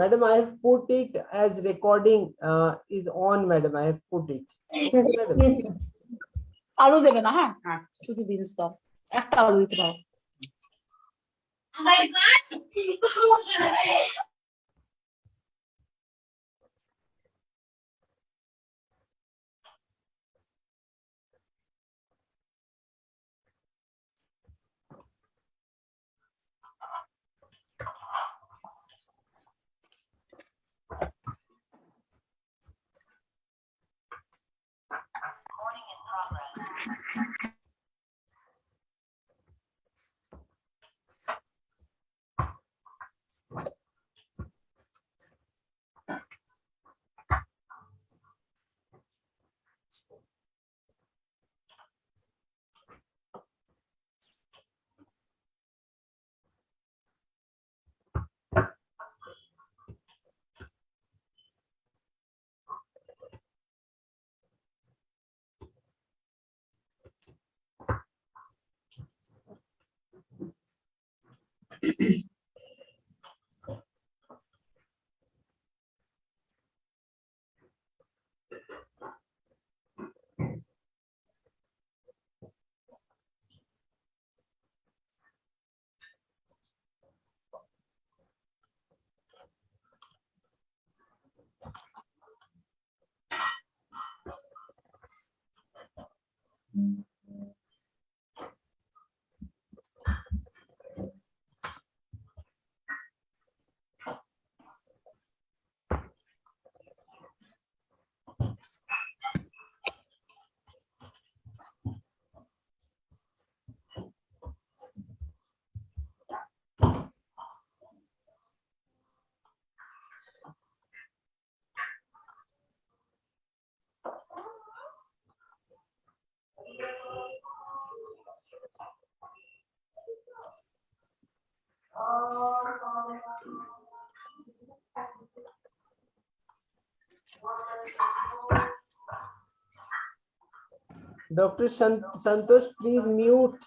Madam, I have put it as recording is on, madam. I have put it. Yes, Madam. yes. আলু দেবে না, হ্যাঁ হ্যাঁ, শুধু বিনস দাও, একটা আলু দিতে পারো। Dr. Santosh, please mute.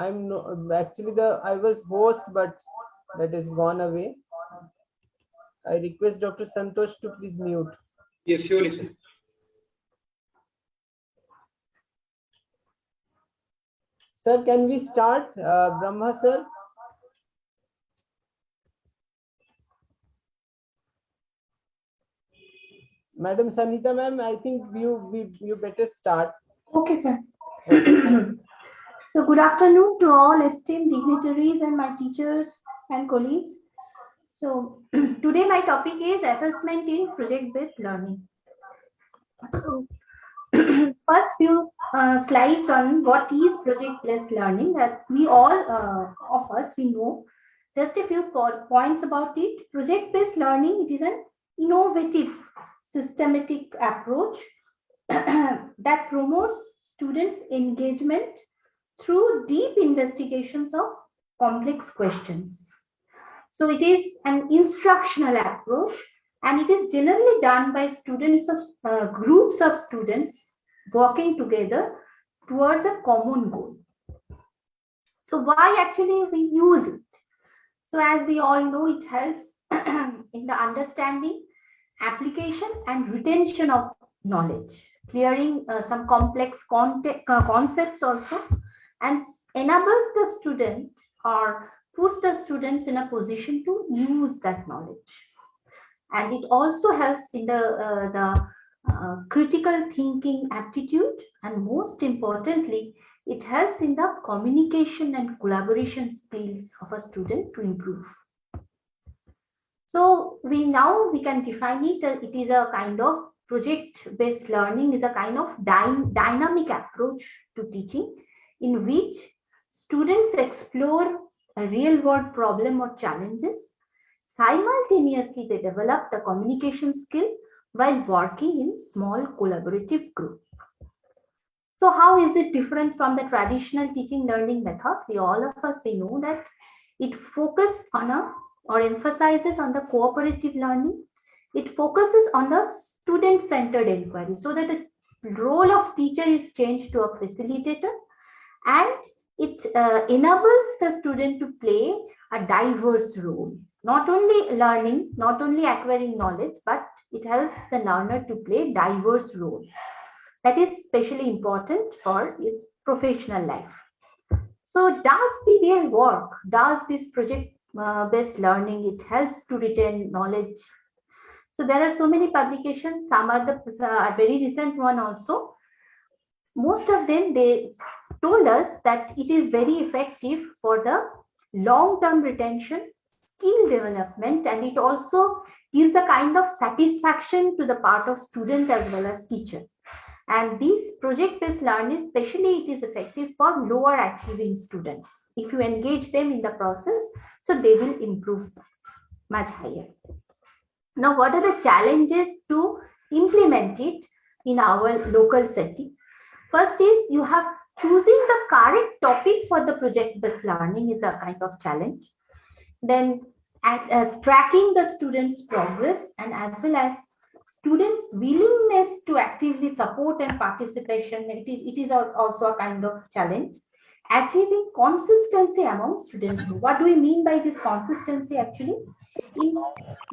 I'm no, actually I was host, but that is gone away. I request Dr. Santosh to please mute. Yes, surely, sir. Sir, can we start? Brahma, sir. Madam Sanita, ma'am, I think you better start. Okay, sir. So good afternoon to all esteemed dignitaries and my teachers and colleagues. So today my topic is assessment in project-based learning. So first few slides on what is project-based learning, that we all of us, we know. Just a few points about it. Project-based learning, it is an innovative systematic approach that promotes students' engagement through deep investigations of complex questions. So it is an instructional approach, and it is generally done by students of groups of students working together towards a common goal. So why actually we use it? So as we all know, it helps in the understanding, application and retention of knowledge, clearing some complex concepts also, and enables the student or puts the students in a position to use that knowledge. And it also helps in the critical thinking aptitude, and most importantly, it helps in the communication and collaboration skills of a student to improve. So we can define it. It is a kind of project-based learning, is a kind of dynamic approach to teaching, in which students explore a real-world problem or challenges. Simultaneously, they develop the communication skill while working in small collaborative group. So how is it different from the traditional teaching learning method? We know that it focuses on or emphasizes on the cooperative learning. It focuses on the student-centered inquiry, so that the role of teacher is changed to a facilitator, and it enables the student to play a diverse role not only learning, not only acquiring knowledge, but it helps the learner to play diverse role. That is especially important for his professional life. So does the real work, does this project based learning, it helps to retain knowledge. So there are so many publications, some are the very recent one also. Most of them, they told us that it is very effective for the long-term retention, skill development, and it also gives a kind of satisfaction to the part of student as well as teacher. And this project-based learning, especially it is effective for lower achieving students. If you engage them in the process, so they will improve much higher. Now, what are the challenges to implement it in our local setting? First is you have choosing the correct topic for the project-based learning is a kind of challenge. Then tracking the students' progress and as well as students' willingness to actively support and participation, it is also a kind of challenge. Achieving consistency among students. What do we mean by this consistency actually? In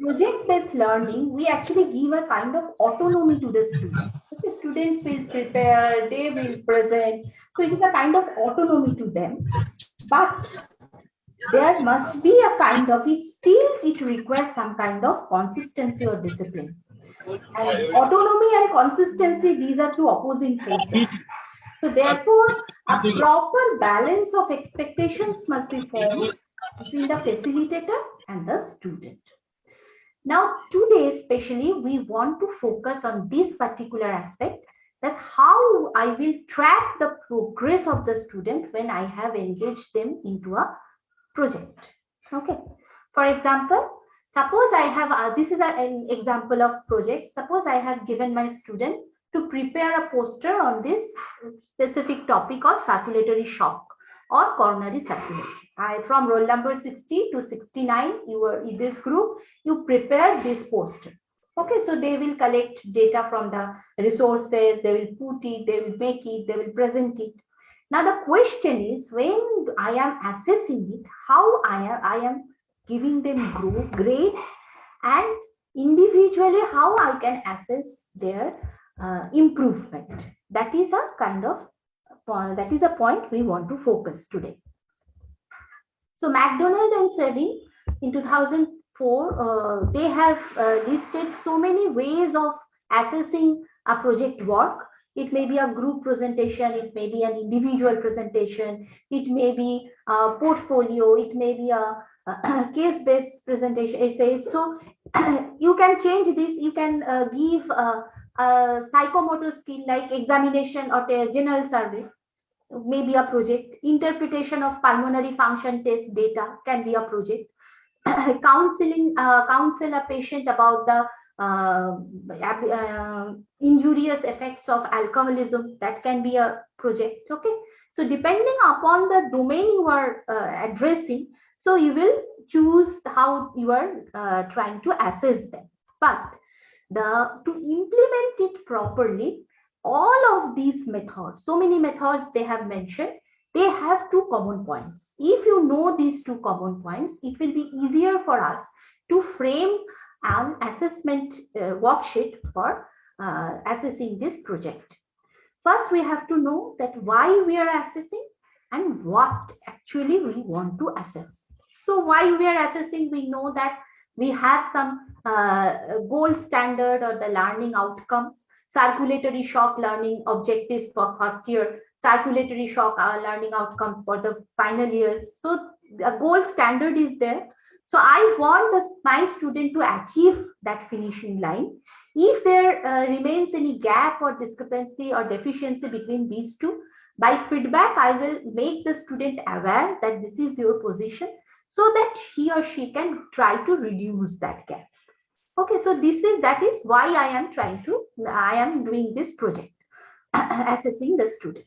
project-based learning, we actually give a kind of autonomy to the students. Okay, students will prepare, they will present. So it is a kind of autonomy to them. But there must be a kind of, it requires some kind of consistency or discipline. And autonomy and consistency, these are two opposing forces. So therefore, a proper balance of expectations must be formed between the facilitator and the student. Now, today especially, we want to focus on this particular aspect, that how I will track the progress of the student when I have engaged them into a project. Okay. For example, suppose I have, this is an example of project. Suppose I have given my student to prepare a poster on this specific topic of circulatory shock or coronary circulation. From roll number 60 to 69, you were in this group, you prepared this poster. Okay, so they will collect data from the resources, they will put it, they will make it, they will present it. Now the question is, when I am assessing it, how I am giving them grades, and individually how I can assess their improvement. That is a kind of that is a point we want to focus today. So McDonald and Sevin in 2004, they have listed so many ways of assessing a project work. It may be a group presentation, it may be an individual presentation, it may be a portfolio, it may be a case-based presentation, essays. So you can change this, you can give a psychomotor skill like examination or a general survey, maybe a project. Interpretation of pulmonary function test data can be a project. Counsel a patient about the injurious effects of alcoholism, that can be a project. Okay, so depending upon the domain you are addressing, so you will choose how you are trying to assess them. But to implement it properly, all of these methods, so many methods they have mentioned, they have two common points. If you know these two common points, it will be easier for us to frame an assessment worksheet for assessing this project. First, we have to know that why we are assessing and what actually we want to assess. So why we are assessing, we know that we have some gold standard or the learning outcomes, circulatory shock learning objectives for first year, circulatory shock learning outcomes for the final years. So the gold standard is there. So I want my student to achieve that finishing line. If there remains any gap or discrepancy or deficiency between these two, by feedback, I will make the student aware that this is your position, so that he or she can try to reduce that gap. Okay, so that is why I am doing this project, assessing the student.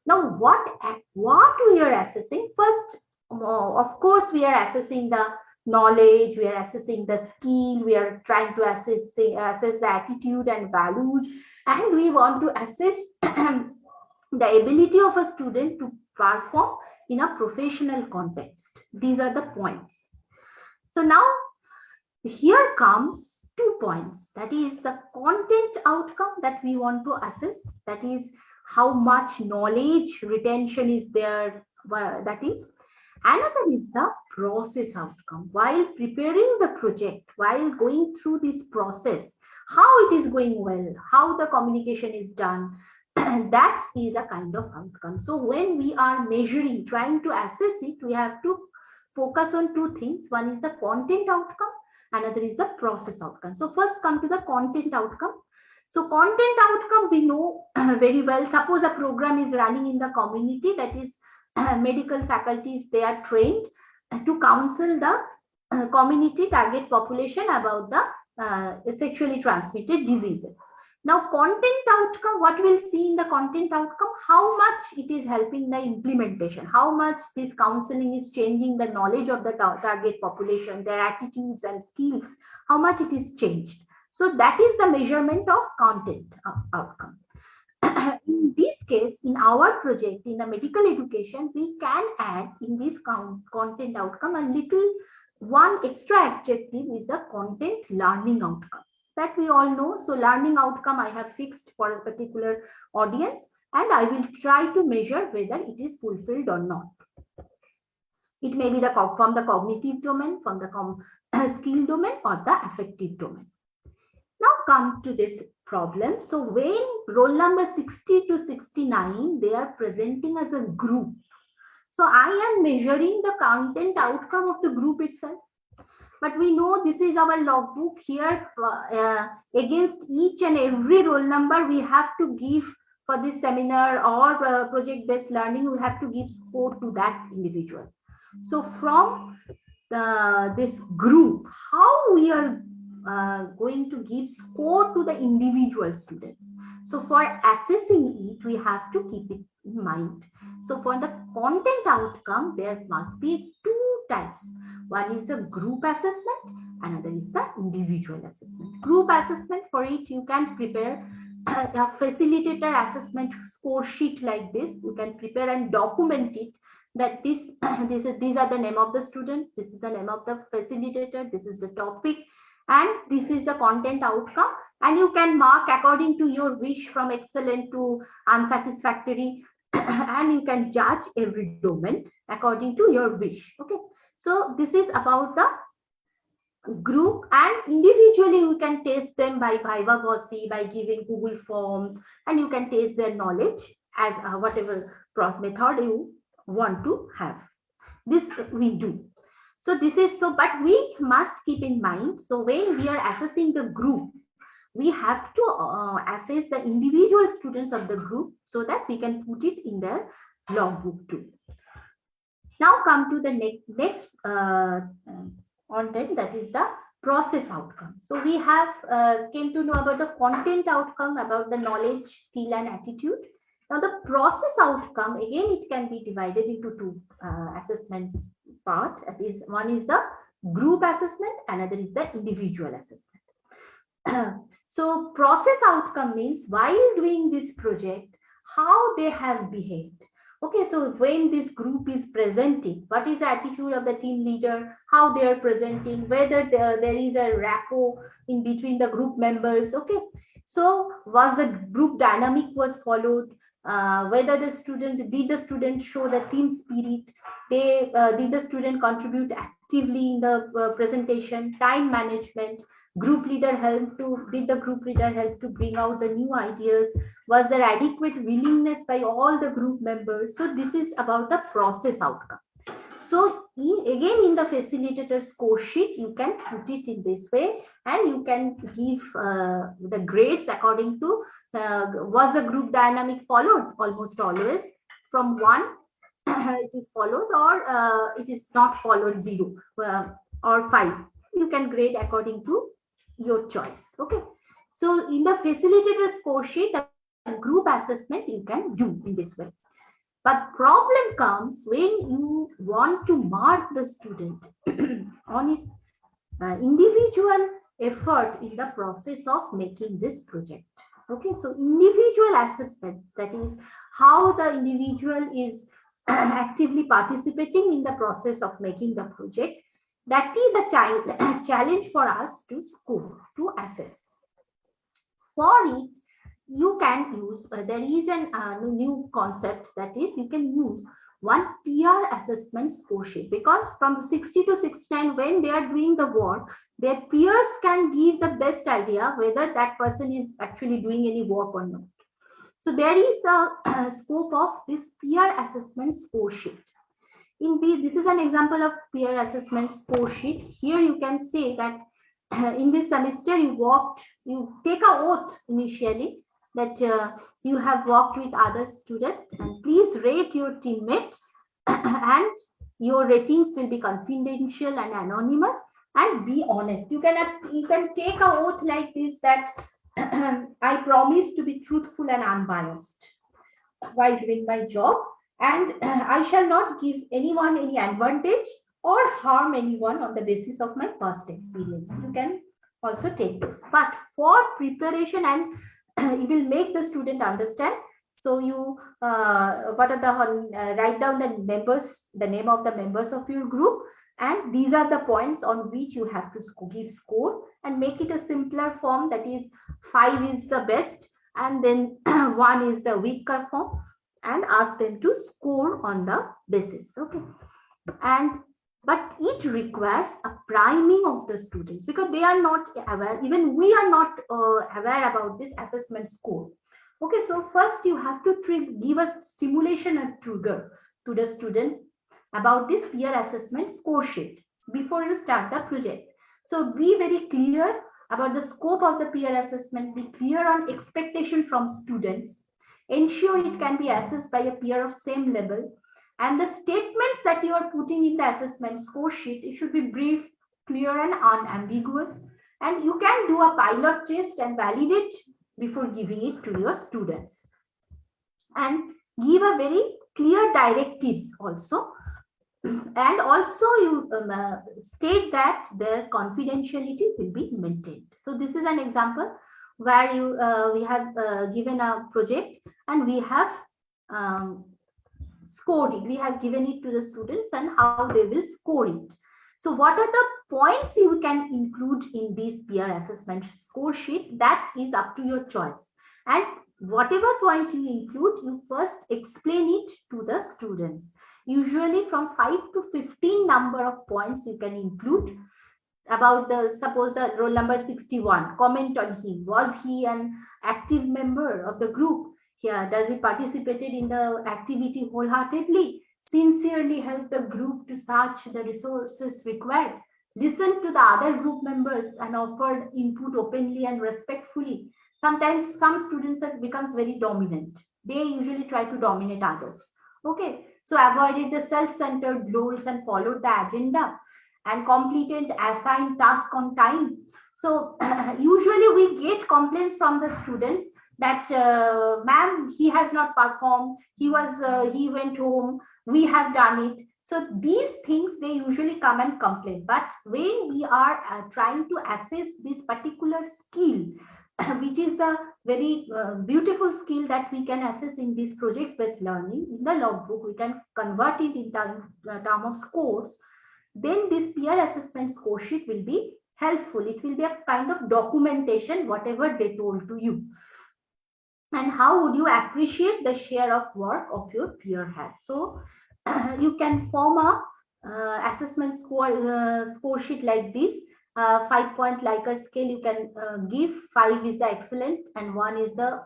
Now, what we are assessing? First, of course, we are assessing the knowledge, we are assessing the skill, we are trying to assess the attitude and values, and we want to assess the ability of a student to perform in a professional context. These are the points. So now here comes 2 points, that is the content outcome that we want to assess, that is how much knowledge retention is there, that is. Another is the process outcome. While preparing the project, while going through this process, how it is going well, how the communication is done, that is a kind of outcome. So when we are measuring, trying to assess it, we have to focus on 2 things. One is the content outcome, another is the process outcome. So first come to the content outcome. So content outcome, we know very well. Suppose a program is running in the community, that is medical faculties, they are trained to counsel the community target population about the sexually transmitted diseases. Now content outcome, what we'll see in the content outcome, how much it is helping the implementation, how much this counseling is changing the knowledge of the target population, their attitudes and skills, how much it is changed. So that is the measurement of content outcome. In this case, in our project, in the medical education, we can add in this content outcome a little one extra adjective is the content learning outcomes that we all know. So learning outcome I have fixed for a particular audience, and I will try to measure whether it is fulfilled or not. It may be from the cognitive domain, from the skill domain, or the affective domain. Now come to this problem. So when roll number 60 to 69, they are presenting as a group. So I am measuring the content outcome of the group itself. But we know this is our logbook here. Against each and every roll number, we have to give for this seminar or project-based learning, we have to give score to that individual. So from this group, how we are going to give score to the individual students. So for assessing it, we have to keep it in mind. So for the content outcome, there must be 2 types. One is the group assessment, another is the individual assessment. Group assessment, for it you can prepare a facilitator assessment score sheet like this. You can prepare and document it, that these are the name of the student, this is the name of the facilitator, this is the topic, and this is the content outcome. And you can mark according to your wish from excellent to unsatisfactory and you can judge every domain according to your wish. Okay, so this is about the group, and individually we can test them by viva voce, by giving Google Forms, and you can test their knowledge as whatever method you want to have. This we do. So this is so, but we must keep in mind, so when we are assessing the group, we have to assess the individual students of the group so that we can put it in their logbook too. Now come to the next content, that is the process outcome. So we have came to know about the content outcome, about the knowledge, skill and attitude. Now the process outcome, again, it can be divided into 2 assessments part. That is, one is the group assessment, another is the individual assessment. So process outcome means while doing this project, how they have behaved. Okay, so when this group is presenting, what is the attitude of the team leader, how they are presenting, whether there is a rapport in between the group members. Okay, so was the group dynamic was followed, whether the student show the team spirit, did the student contribute actively in the presentation, time management, group leader did the group leader help to bring out the new ideas, was there adequate willingness by all the group members. So this is about the process outcome. So again, in the facilitator score sheet, you can put it in this way, and you can give the grades according to was the group dynamic followed. Almost always from 1 it is followed, or it is not followed, 0 or 5. You can grade according to your choice. Okay, so in the facilitator score sheet, the group assessment you can do in this way. But problem comes when you want to mark the student on his individual effort in the process of making this project. Okay, so individual assessment, that is how the individual is actively participating in the process of making the project. That is a challenge for us to score, to assess. For it, you can use, there is a new concept, that is you can use one peer assessment score sheet, because from 60 to 69, when they are doing the work, their peers can give the best idea whether that person is actually doing any work or not. So there is a scope of this peer assessment score sheet. This is an example of peer assessment score sheet. Here you can say that in this semester you take a oath initially that you have worked with other students, and please rate your teammate and your ratings will be confidential and anonymous, and be honest. You can take a oath like this, that I promise to be truthful and unbiased while doing my job, and I shall not give anyone any advantage or harm anyone on the basis of my past experience. You can also take this, but for preparation and you will make the student understand. So you what are the write down the members, the name of the members of your group, and these are the points on which you have to give score, and make it a simpler form, that is 5 is the best and then 1 is the weaker form, and ask them to score on the basis. Okay. And but it requires a priming of the students, because they are not aware, even we are not aware about this assessment score. Okay, so first you have to give a stimulation and trigger to the student about this peer assessment score sheet before you start the project. So be very clear about the scope of the peer assessment, be clear on expectation from students, ensure it can be assessed by a peer of same level, and the statements that you are putting in the assessment score sheet, it should be brief, clear and unambiguous, and you can do a pilot test and validate before giving it to your students, and give a very clear directives also, and also you state that their confidentiality will be maintained. So this is an example where we have given a project and we have scored it. We have given it to the students and how they will score it. So what are the points you can include in this peer assessment score sheet? That is up to your choice. And whatever point you include, you first explain it to the students. Usually from 5 to 15 number of points you can include about suppose the roll number 61, comment on him. Was he an active member of the group? Here, does he participated in the activity wholeheartedly? Sincerely help the group to search the resources required? Listen to the other group members and offered input openly and respectfully. Sometimes some students becomes very dominant. They usually try to dominate others. Okay, so avoided the self-centered goals and followed the agenda and completed assigned task on time. So usually we get complaints from the students that ma'am, he has not performed, he went home, we have done it. So these things they usually come and complain. But when we are trying to assess this particular skill, which is a very beautiful skill that we can assess in this project based learning, in the logbook we can convert it in term of scores, then this peer assessment score sheet will be helpful. It will be a kind of documentation whatever they told to you. And how would you appreciate the share of work of your peer had? So you can form a assessment score sheet like this. 5-point Likert scale you can give. 5 is the excellent and 1 is the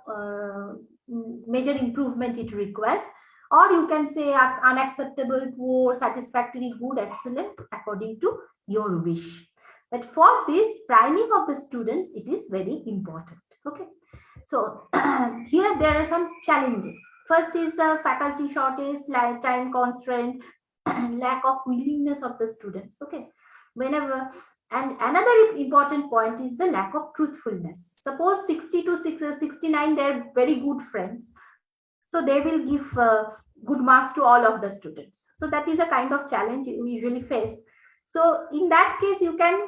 major improvement it requires. Or you can say unacceptable, poor, satisfactory, good, excellent, according to your wish. But for this priming of the students, it is very important. Okay. So here there are some challenges. First is faculty shortage, time constraint, lack of willingness of the students. Okay. And another important point is the lack of truthfulness. Suppose 60 to 69, they're very good friends. So they will give good marks to all of the students. So that is a kind of challenge you usually face. So in that case, you can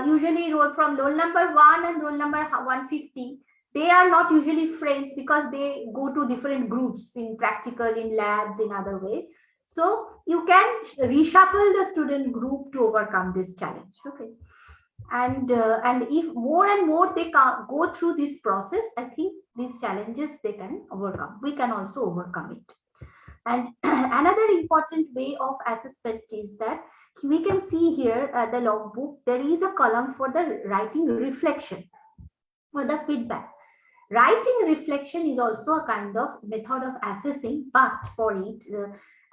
usually roll from roll number 1 and roll number 150. They are not usually friends because they go to different groups in practical, in labs, in other way. So you can reshuffle the student group to overcome this challenge. Okay. And if more and more they go through this process, I think these challenges they can overcome. We can also overcome it. And another important way of assessment is that we can see here at the logbook, there is a column for the writing reflection or the feedback. Writing reflection is also a kind of method of assessing, but for it,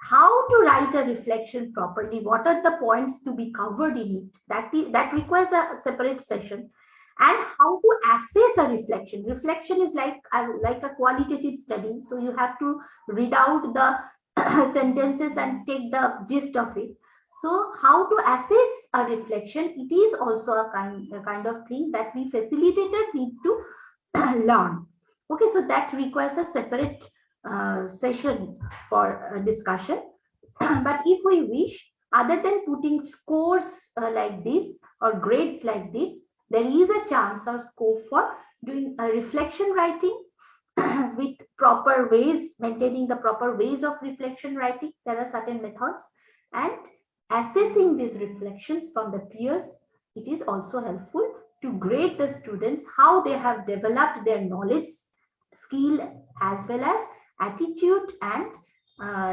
how to write a reflection properly, what are the points to be covered in it, that requires a separate session. And how to assess a reflection. Reflection is like a qualitative study, so you have to read out the sentences and take the gist of it. So how to assess a reflection, it is also a kind of thing that we facilitator need to learn. Okay, so that requires a separate session for discussion. But if we wish, other than putting scores like this or grades like this, there is a chance or scope for doing a reflection writing with proper ways, maintaining the proper ways of reflection writing. There are certain methods, and assessing these reflections from the peers, it is also helpful to grade the students how they have developed their knowledge, skill, as well as attitude and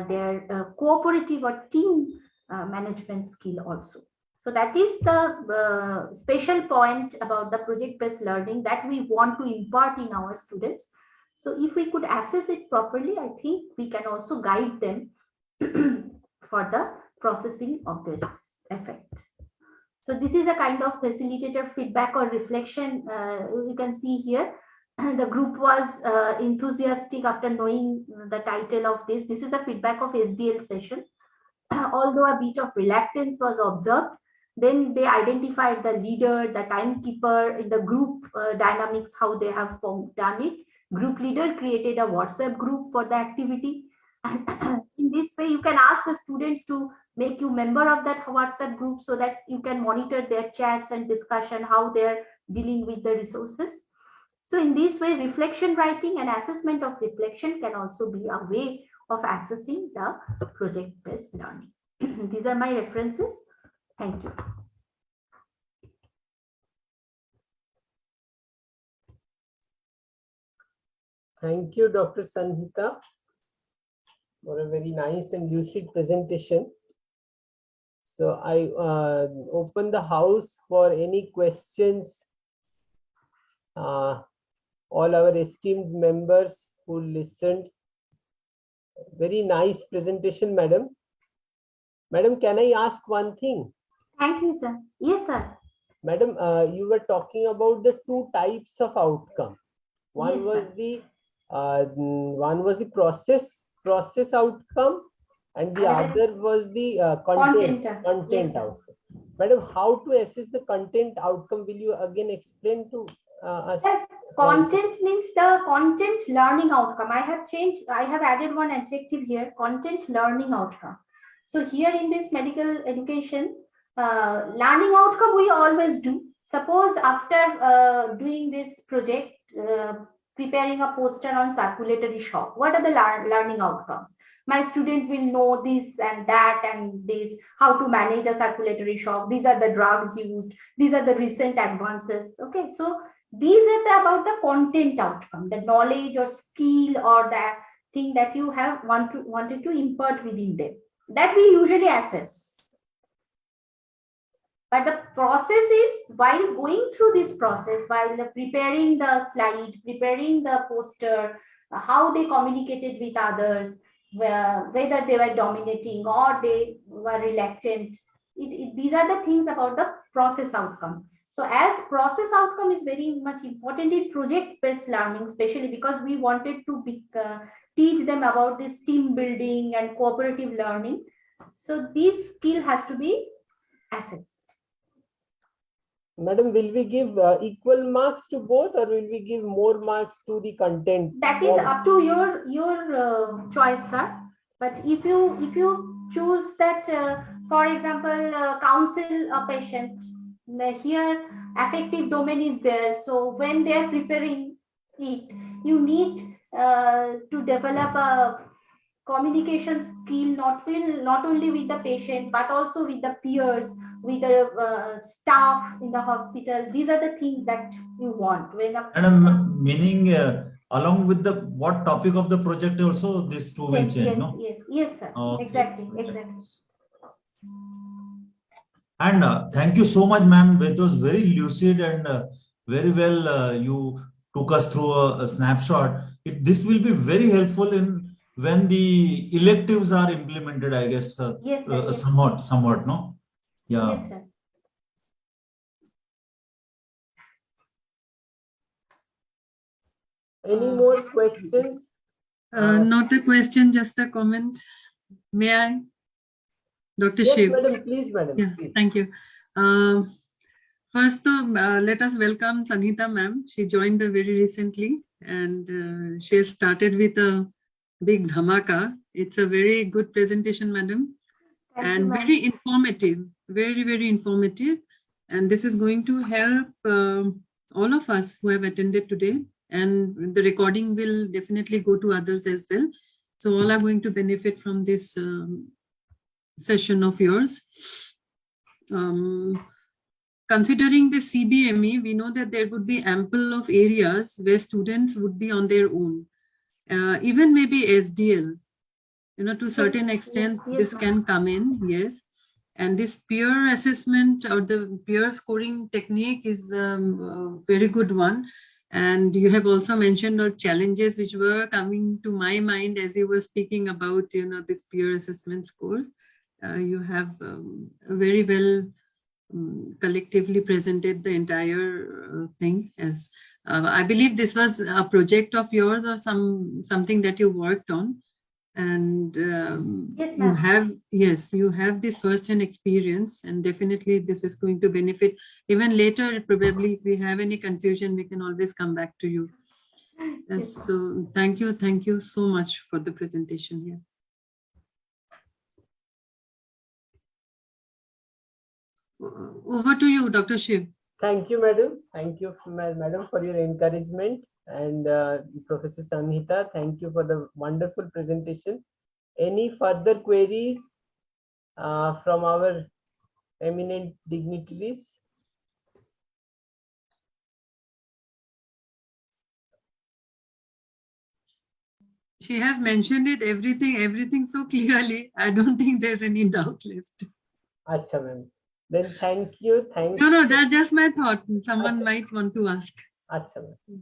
their cooperative or team management skill also. So that is the special point about the project-based learning that we want to impart in our students. So if we could assess it properly, I think we can also guide them for the processing of this effect. So this is a kind of facilitator feedback or reflection. You can see here, the group was enthusiastic after knowing the title of this. This is the feedback of SDL session. Although a bit of reluctance was observed, then they identified the leader, the timekeeper in the group dynamics, how they have done it. Group leader created a WhatsApp group for the activity. And in this way, you can ask the students to make you member of that WhatsApp group so that you can monitor their chats and discussion, how they're dealing with the resources. So in this way, reflection writing and assessment of reflection can also be a way of assessing the project-based learning. These are my references. Thank you. Thank you, Dr. Sanhita, for a very nice and lucid presentation. So I open the house for any questions. All our esteemed members who listened. Very nice presentation, madam. Madam, can I ask one thing? Thank you, sir. Yes, sir. Madam, you were talking about the two types of outcome. One Yes, was sir. the process outcome, and the other was the content Yes, outcome. Madam, how to assess the content outcome? Will you again explain to us? Content means the content learning outcome. I have added one adjective here, content learning outcome. So here in this medical education, learning outcome we always do. Suppose after doing this project, preparing a poster on circulatory shock, what are the learning outcomes? My student will know this and that and this, how to manage a circulatory shock. These are the drugs used. These are the recent advances. Okay, so these are about the content outcome, the knowledge or skill or the thing that you have wanted to impart within them, that we usually assess. But the process is, while going through this process, while preparing the slide, preparing the poster, how they communicated with others, whether they were dominating or they were reluctant, these are the things about the process outcome. So as process outcome is very much important in project-based learning, especially because we wanted to teach them about this team building and cooperative learning. So this skill has to be assessed. Madam, will we give equal marks to both, or will we give more marks to the content? That is up to your choice, sir. But if you choose that, for example, counsel a patient, here affective domain is there. So when they are preparing it, you need to develop communication skill, not only with the patient but also with the peers, with the staff in the hospital. These are the things that you want when a meaning along with the what topic of the project also this too will change, no? Yes, sir. Okay. Exactly. And thank you so much, ma'am. It was very lucid and very well you took us through a snapshot. This will be very helpful in when the electives are implemented, I guess. Yes, sir. Yes. Somewhat, no? Yeah. Yes, sir. Any more questions? Not a question, just a comment. May I? Dr. Yes, Shiv. madam, please, madam. Yeah, Please. thank you. First, let us welcome Sanhita ma'am. She joined very recently and she has started with a big dhamaka. It's a very good presentation, madam, and very informative, very, very informative. And this is going to help all of us who have attended today, and the recording will definitely go to others as well. So all are going to benefit from this session of yours. Considering the CBME, we know that there would be ample of areas where students would be on their own, even maybe SDL, to a certain extent, this can come in, yes. And this peer assessment or the peer scoring technique is a very good one. And you have also mentioned the challenges which were coming to my mind as you were speaking about, this peer assessment scores. You have very well collectively presented the entire thing. As I believe this was a project of yours or something that you worked on, and yes, you have this first-hand experience, and definitely this is going to benefit. Even later, probably if we have any confusion, we can always come back to you. So thank you so much for the presentation here. Over to you, Dr. Shiv. Thank you, madam. Thank you, madam, for your encouragement. And Professor Sanhita, thank you for the wonderful presentation. Any further queries from our eminent dignitaries? She has mentioned it, everything so clearly. I don't think there's any doubt left. Acha, ma'am. Then thank you. No, that's just my thought. Someone might want to ask. Acha, ma'am.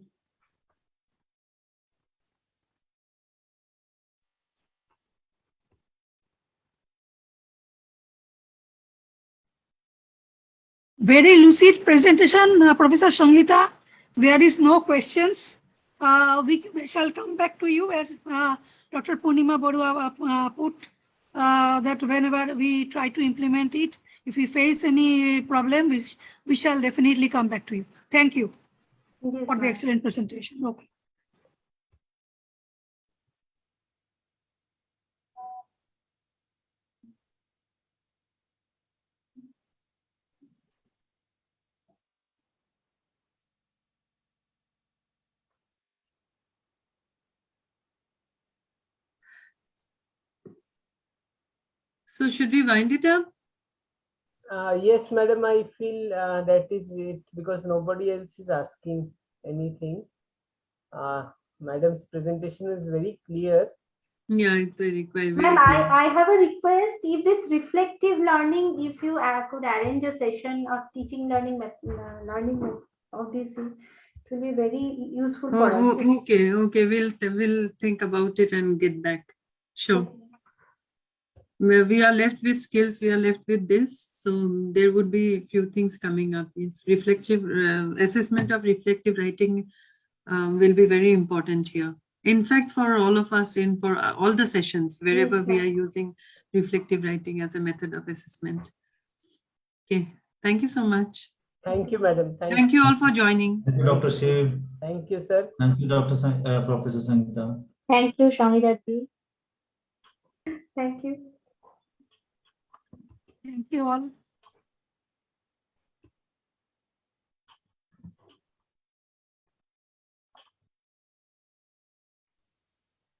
Very lucid presentation, Professor Sangeeta. There is no questions. We shall come back to you as Dr. Purnima Barua put that whenever we try to implement it, if we face any problem, we shall definitely come back to you. Thank you for the excellent presentation. Okay. So should we wind it up? Yes, madam, I feel that is it, because nobody else is asking anything. Madam's presentation is very clear. Yeah, it's very quite Ma'am, I have a request. If this reflective learning, if you could arrange a session of teaching learning of this, it will be very useful for us. Okay, we'll think about it and get back. Sure. We are left with skills, we are left with this, so there would be a few things coming up. Yes, reflective assessment of reflective writing will be very important here. In fact, for all of us, for all the sessions, wherever we are using reflective writing as a method of assessment. Okay, thank you so much. Thank you, madam. Thank you all for joining. Thank you, Dr. Shiv. Thank you, sir. Thank you, Professor Sangeeta. Thank you, Shamida. Thank you. Thank you all.